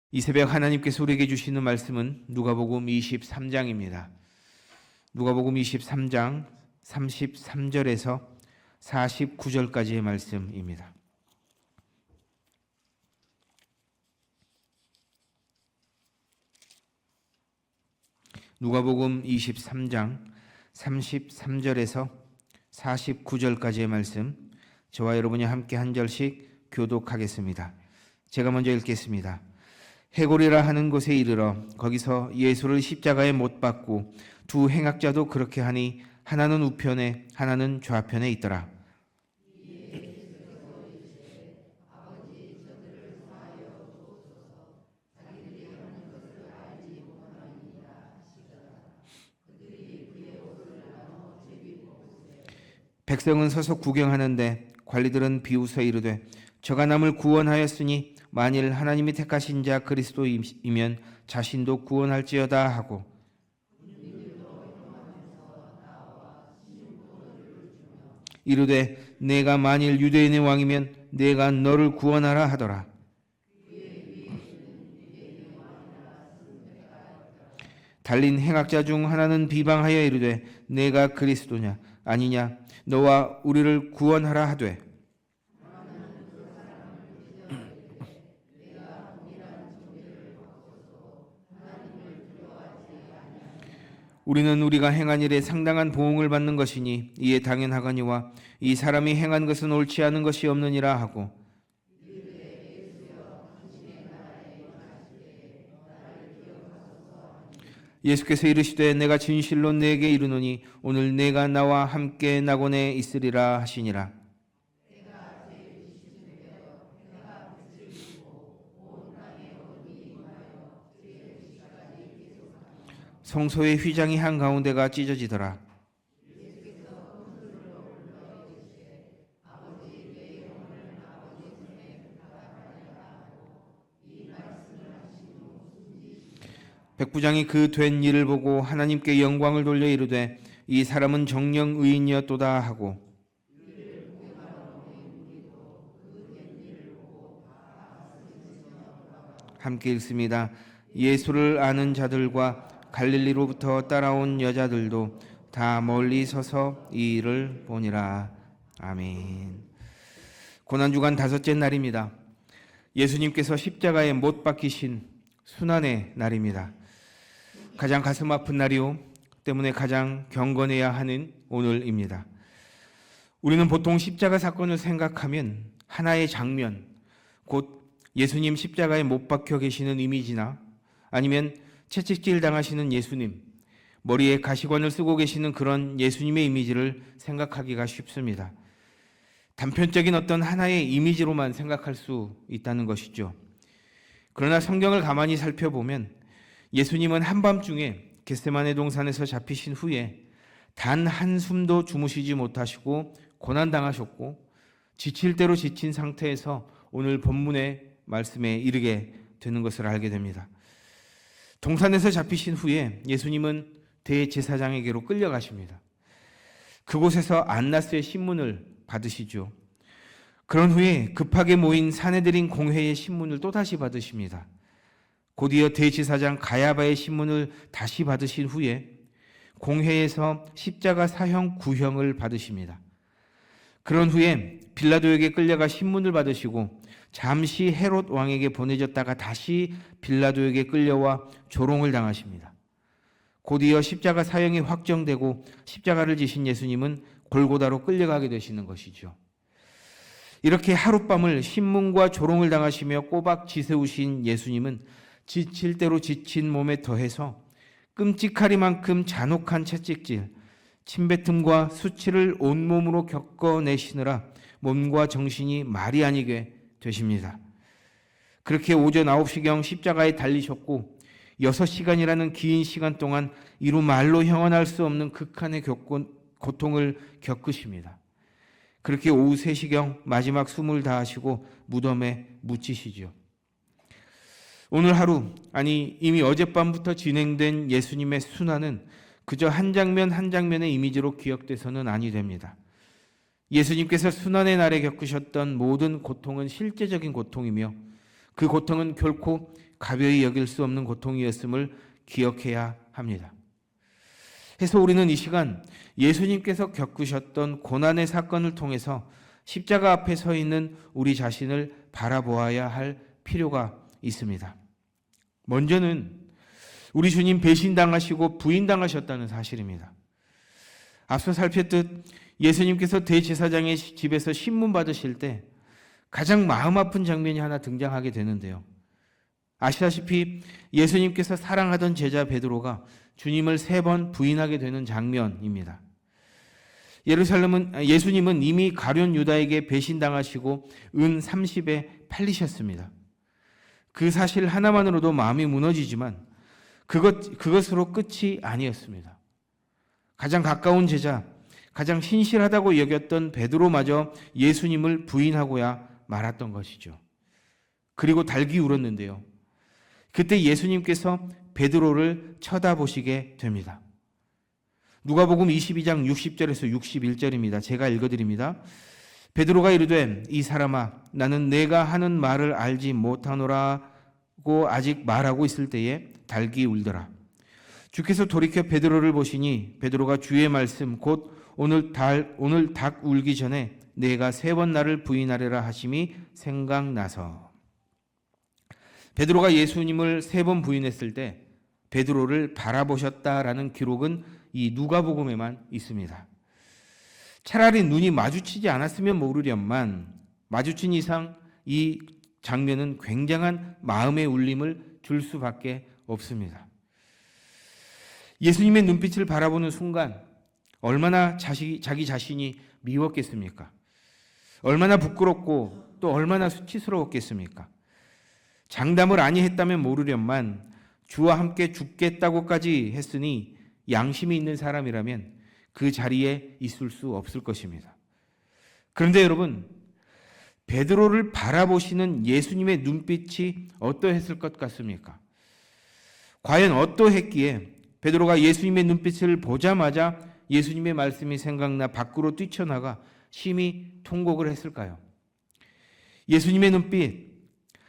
이 새벽 하나님께서 우리에게 주시는 말씀은 누가복음 23장입니다. 누가복음 23장 33절에서 49절까지의 말씀입니다. 누가복음 23장 33절에서 49절까지의 말씀, 저와 여러분이 함께 한 절씩 교독하겠습니다. 제가 먼저 읽겠습니다. 해골이라 하는 곳에 이르러 거기서 예수를 십자가에 못 박고 두 행악자도 그렇게 하니 하나는 우편에 하나는 좌편에 있더라. 백성은 서서 구경하는데 관리들은 비웃어 이르되 저가 남을 구원하였으니 만일 하나님이 택하신 자 그리스도이면 자신도 구원할지어다 하고, 이르되 내가 만일 유대인의 왕이면 내가 너를 구원하라 하더라. 달린 행악자 중 하나는 비방하여 이르되 내가 그리스도냐 아니냐 너와 우리를 구원하라 하되, 우리는 우리가 행한 일에 상당한 보응을 받는 것이니 이에 당연하거니와 이 사람이 행한 것은 옳지 않은 것이 없느니라 하고, 예수께서 이르시되 내가 진실로 네게 이르노니 오늘 내가 나와 함께 낙원에 있으리라 하시니라. 성소의 휘장이 한가운데가 찢어지더라. 백부장이 그 된 일을 보고 하나님께 영광을 돌려 이르되 이 사람은 정령 의인이었도다 하고, 함께 읽습니다. 예수를 아는 자들과 갈릴리로부터 따라온 여자들도 다 멀리 서서 이 일을 보니라. 아멘. 고난주간 다섯째 날입니다. 예수님께서 십자가에 못 박히신 순환의 날입니다. 가장 가슴 아픈 날이요 때문에 가장 경건해야 하는 오늘입니다. 우리는 보통 십자가 사건을 생각하면 하나의 장면, 곧 예수님 십자가에 못 박혀 계시는 이미지나 아니면 채찍질 당하시는 예수님, 머리에 가시관을 쓰고 계시는 그런 예수님의 이미지를 생각하기가 쉽습니다. 단편적인 어떤 하나의 이미지로만 생각할 수 있다는 것이죠. 그러나 성경을 가만히 살펴보면 예수님은 한밤중에 겟세마네 동산에서 잡히신 후에 단 한숨도 주무시지 못하시고 고난당하셨고 지칠 대로 지친 상태에서 오늘 본문의 말씀에 이르게 되는 것을 알게 됩니다. 동산에서 잡히신 후에 예수님은 대제사장에게로 끌려가십니다. 그곳에서 안나스의 신문을 받으시죠. 그런 후에 급하게 모인 사내들인 공회의 신문을 또다시 받으십니다. 곧이어 대제사장 가야바의 신문을 다시 받으신 후에 공회에서 십자가 사형 구형을 받으십니다. 그런 후에 빌라도에게 끌려가 신문을 받으시고 잠시 헤롯 왕에게 보내졌다가 다시 빌라도에게 끌려와 조롱을 당하십니다. 곧이어 십자가 사형이 확정되고 십자가를 지신 예수님은 골고다로 끌려가게 되시는 것이죠. 이렇게 하룻밤을 신문과 조롱을 당하시며 꼬박 지새우신 예수님은 지칠 대로 지친 몸에 더해서 끔찍하리만큼 잔혹한 채찍질, 침뱉음과 수치를 온몸으로 겪어내시느라 몸과 정신이 말이 아니게 되십니다. 그렇게 오전 9시경 십자가에 달리셨고 6시간이라는 긴 시간 동안 이루 말로 형언할 수 없는 극한의 고통을 겪으십니다. 그렇게 오후 3시경 마지막 숨을 다하시고 무덤에 묻히시죠. 오늘 하루, 아니 이미 어젯밤부터 진행된 예수님의 순환은 그저 한 장면 한 장면의 이미지로 기억돼서는 아니 됩니다. 예수님께서 순환의 날에 겪으셨던 모든 고통은 실제적인 고통이며 그 고통은 결코 가벼이 여길 수 없는 고통이었음을 기억해야 합니다. 해서 우리는 이 시간 예수님께서 겪으셨던 고난의 사건을 통해서 십자가 앞에 서 있는 우리 자신을 바라보아야 할 필요가 있습니다. 먼저는 우리 주님 배신당하시고 부인당하셨다는 사실입니다. 앞서 살폈듯 예수님께서 대제사장의 집에서 신문 받으실 때 가장 마음 아픈 장면이 하나 등장하게 되는데요. 아시다시피 예수님께서 사랑하던 제자 베드로가 주님을 3번 부인하게 되는 장면입니다. 예수님은 이미 가룟 유다에게 배신당하시고 은 30에 팔리셨습니다. 그 사실 하나만으로도 마음이 무너지지만 그것으로 끝이 아니었습니다. 가장 가까운 제자, 가장 신실하다고 여겼던 베드로마저 예수님을 부인하고야 말았던 것이죠. 그리고 달기 울었는데요. 그때 예수님께서 베드로를 쳐다보시게 됩니다. 누가복음 22장 60절에서 61절입니다. 제가 읽어드립니다. 베드로가 이르되 이 사람아 나는 내가 하는 말을 알지 못하노라고 아직 말하고 있을 때에 달기 울더라. 주께서 돌이켜 베드로를 보시니 베드로가 주의 말씀 곧 오늘 닭 울기 전에 내가 3번 나를 부인하리라 하심이 생각나서. 베드로가 예수님을 3번 부인했을 때 베드로를 바라보셨다라는 기록은 이 누가복음에만 있습니다. 차라리 눈이 마주치지 않았으면 모르련만 마주친 이상 이 장면은 굉장한 마음의 울림을 줄 수밖에 없습니다. 예수님의 눈빛을 바라보는 순간 얼마나 자기 자신이 미웠겠습니까? 얼마나 부끄럽고 또 얼마나 수치스러웠겠습니까? 장담을 아니했다면 모르련만 주와 함께 죽겠다고까지 했으니 양심이 있는 사람이라면 그 자리에 있을 수 없을 것입니다. 그런데 여러분, 베드로를 바라보시는 예수님의 눈빛이 어떠했을 것 같습니까? 과연 어떠했기에 베드로가 예수님의 눈빛을 보자마자 예수님의 말씀이 생각나 밖으로 뛰쳐나가 심히 통곡을 했을까요? 예수님의 눈빛,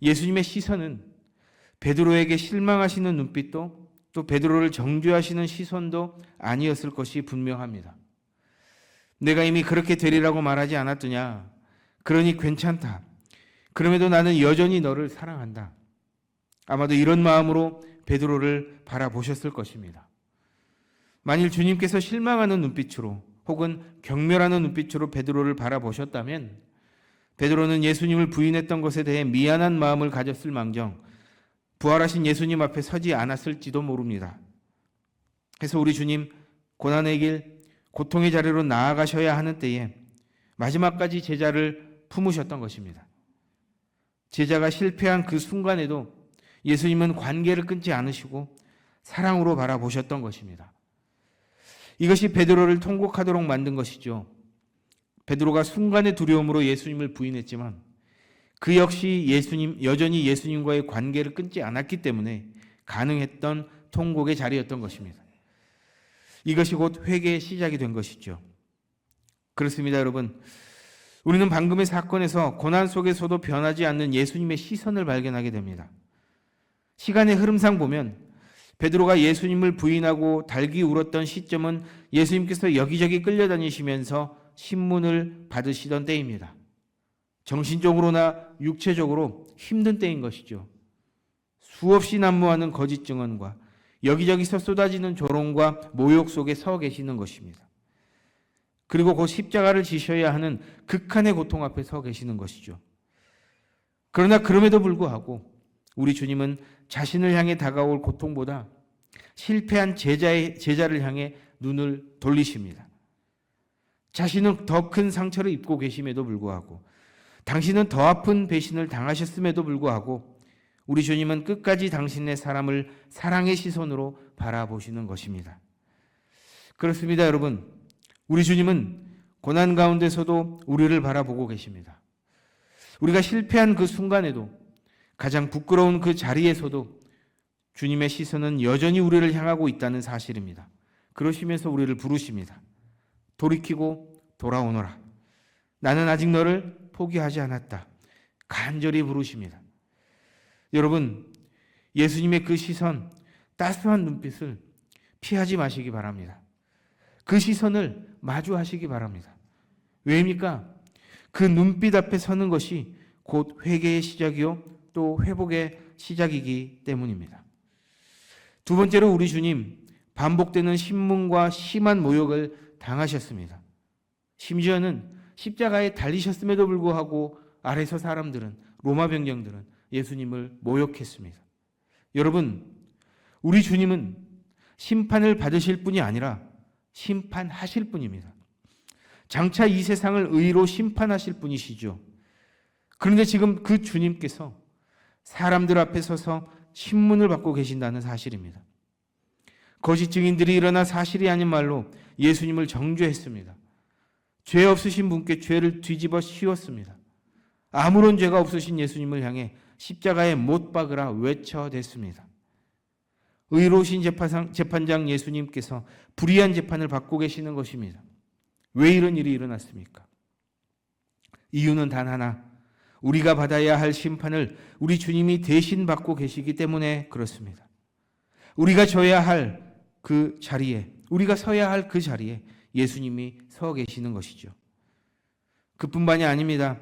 예수님의 시선은 베드로에게 실망하시는 눈빛도 또 베드로를 정죄하시는 시선도 아니었을 것이 분명합니다. 내가 이미 그렇게 되리라고 말하지 않았더냐? 그러니 괜찮다. 그럼에도 나는 여전히 너를 사랑한다. 아마도 이런 마음으로 베드로를 바라보셨을 것입니다. 만일 주님께서 실망하는 눈빛으로 혹은 경멸하는 눈빛으로 베드로를 바라보셨다면 베드로는 예수님을 부인했던 것에 대해 미안한 마음을 가졌을 망정 부활하신 예수님 앞에 서지 않았을지도 모릅니다. 그래서 우리 주님 고난의 길, 고통의 자리로 나아가셔야 하는 때에 마지막까지 제자를 품으셨던 것입니다. 제자가 실패한 그 순간에도 예수님은 관계를 끊지 않으시고 사랑으로 바라보셨던 것입니다. 이것이 베드로를 통곡하도록 만든 것이죠. 베드로가 순간의 두려움으로 예수님을 부인했지만 그 역시 여전히 예수님과의 관계를 끊지 않았기 때문에 가능했던 통곡의 자리였던 것입니다. 이것이 곧 회개의 시작이 된 것이죠. 그렇습니다, 여러분. 우리는 방금의 사건에서 고난 속에서도 변하지 않는 예수님의 시선을 발견하게 됩니다. 시간의 흐름상 보면 베드로가 예수님을 부인하고 달기 울었던 시점은 예수님께서 여기저기 끌려다니시면서 신문을 받으시던 때입니다. 정신적으로나 육체적으로 힘든 때인 것이죠. 수없이 난무하는 거짓 증언과 여기저기서 쏟아지는 조롱과 모욕 속에 서 계시는 것입니다. 그리고 곧 십자가를 지셔야 하는 극한의 고통 앞에 서 계시는 것이죠. 그러나 그럼에도 불구하고 우리 주님은 자신을 향해 다가올 고통보다 실패한 제자를 향해 눈을 돌리십니다. 자신은 더 큰 상처를 입고 계심에도 불구하고 당신은 더 아픈 배신을 당하셨음에도 불구하고 우리 주님은 끝까지 당신의 사람을 사랑의 시선으로 바라보시는 것입니다. 그렇습니다, 여러분. 우리 주님은 고난 가운데서도 우리를 바라보고 계십니다. 우리가 실패한 그 순간에도 가장 부끄러운 그 자리에서도 주님의 시선은 여전히 우리를 향하고 있다는 사실입니다. 그러시면서 우리를 부르십니다. 돌이키고 돌아오너라. 나는 아직 너를 포기하지 않았다. 간절히 부르십니다. 여러분, 예수님의 그 시선, 따스한 눈빛을 피하지 마시기 바랍니다. 그 시선을 마주하시기 바랍니다. 왜입니까? 그 눈빛 앞에 서는 것이 곧 회개의 시작이요 또 회복의 시작이기 때문입니다. 두 번째로 우리 주님, 반복되는 신문과 심한 모욕을 당하셨습니다. 심지어는 십자가에 달리셨음에도 불구하고 아래서 사람들은, 로마 병정들은 예수님을 모욕했습니다. 여러분, 우리 주님은 심판을 받으실 분이 아니라 심판하실 분입니다. 장차 이 세상을 의로 심판하실 분이시죠. 그런데 지금 그 주님께서 사람들 앞에 서서 신문을 받고 계신다는 사실입니다. 거짓 증인들이 일어나 사실이 아닌 말로 예수님을 정죄했습니다. 죄 없으신 분께 죄를 뒤집어 씌웠습니다. 아무런 죄가 없으신 예수님을 향해 십자가에 못 박으라 외쳐댔습니다. 의로우신 재판장 예수님께서 불의한 재판을 받고 계시는 것입니다. 왜 이런 일이 일어났습니까? 이유는 단 하나, 우리가 받아야 할 심판을 우리 주님이 대신 받고 계시기 때문에 그렇습니다. 우리가 져야 할 그 자리에, 우리가 서야 할 그 자리에 예수님이 서 계시는 것이죠. 그뿐만이 아닙니다.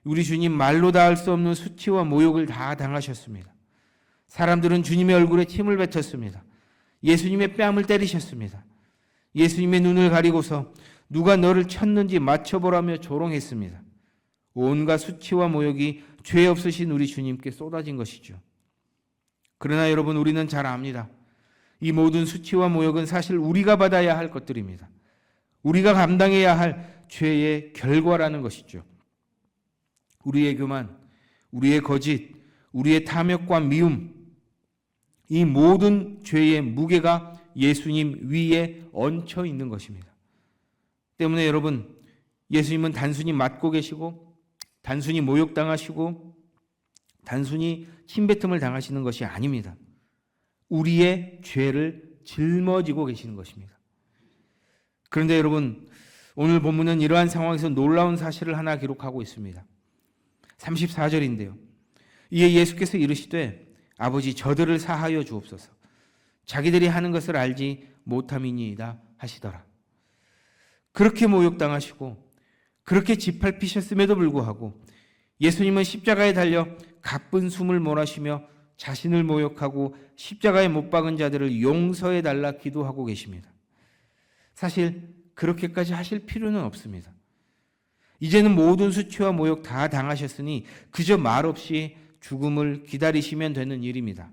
우리 주님 말로 다 할 수 없는 수치와 모욕을 다 당하셨습니다. 사람들은 주님의 얼굴에 침을 뱉었습니다. 예수님의 뺨을 때리셨습니다. 예수님의 눈을 가리고서 누가 너를 쳤는지 맞춰보라며 조롱했습니다. 온갖 수치와 모욕이 죄 없으신 우리 주님께 쏟아진 것이죠. 그러나 여러분, 우리는 잘 압니다. 이 모든 수치와 모욕은 사실 우리가 받아야 할 것들입니다. 우리가 감당해야 할 죄의 결과라는 것이죠. 우리의 교만, 우리의 거짓, 우리의 탐욕과 미움, 이 모든 죄의 무게가 예수님 위에 얹혀 있는 것입니다. 때문에 여러분, 예수님은 단순히 맞고 계시고 단순히 모욕당하시고 단순히 침뱉음을 당하시는 것이 아닙니다. 우리의 죄를 짊어지고 계시는 것입니다. 그런데 여러분, 오늘 본문은 이러한 상황에서 놀라운 사실을 하나 기록하고 있습니다. 34절인데요. 이에 예수께서 이르시되 아버지, 저들을 사하여 주옵소서. 자기들이 하는 것을 알지 못함이니이다 하시더라. 그렇게 모욕당하시고 그렇게 짓밟히셨음에도 불구하고 예수님은 십자가에 달려 가쁜 숨을 몰아쉬며 자신을 모욕하고 십자가에 못 박은 자들을 용서해 달라 기도하고 계십니다. 사실 그렇게까지 하실 필요는 없습니다. 이제는 모든 수치와 모욕 다 당하셨으니 그저 말없이 죽음을 기다리시면 되는 일입니다.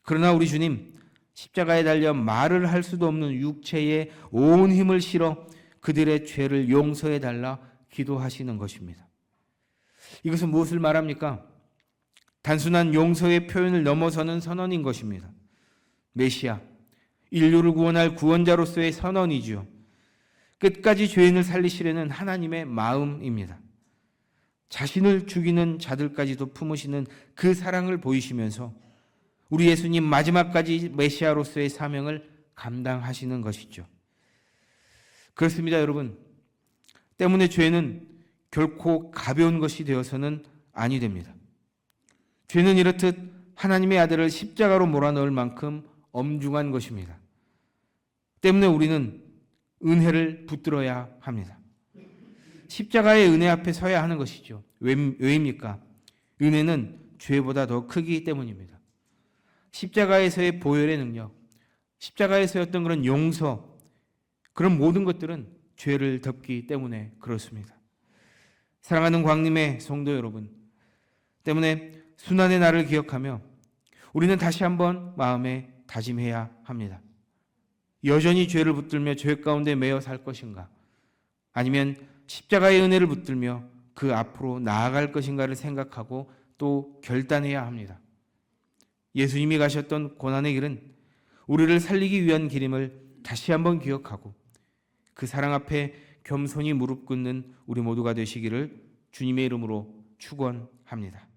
그러나 우리 주님, 십자가에 달려 말을 할 수도 없는 육체에 온 힘을 실어 그들의 죄를 용서해 달라 기도하시는 것입니다. 이것은 무엇을 말합니까? 단순한 용서의 표현을 넘어서는 선언인 것입니다. 메시아, 인류를 구원할 구원자로서의 선언이죠. 끝까지 죄인을 살리시려는 하나님의 마음입니다. 자신을 죽이는 자들까지도 품으시는 그 사랑을 보이시면서 우리 예수님 마지막까지 메시아로서의 사명을 감당하시는 것이죠. 그렇습니다, 여러분. 때문에 죄는 결코 가벼운 것이 되어서는 아니 됩니다. 죄는 이렇듯 하나님의 아들을 십자가로 몰아넣을 만큼 엄중한 것입니다. 때문에 우리는 은혜를 붙들어야 합니다. 십자가의 은혜 앞에 서야 하는 것이죠. 왜입니까? 은혜는 죄보다 더 크기 때문입니다. 십자가에서의 보혈의 능력, 십자가에서의 어떤 그런 용서, 그런 모든 것들은 죄를 덮기 때문에 그렇습니다. 사랑하는 광림의 성도 여러분, 때문에 순환의 날을 기억하며 우리는 다시 한번 마음에 다짐해야 합니다. 여전히 죄를 붙들며 죄 가운데 매여 살 것인가? 아니면 십자가의 은혜를 붙들며 그 앞으로 나아갈 것인가를 생각하고 또 결단해야 합니다. 예수님이 가셨던 고난의 길은 우리를 살리기 위한 길임을 다시 한번 기억하고 그 사랑 앞에 겸손히 무릎 꿇는 우리 모두가 되시기를 주님의 이름으로 축원합니다.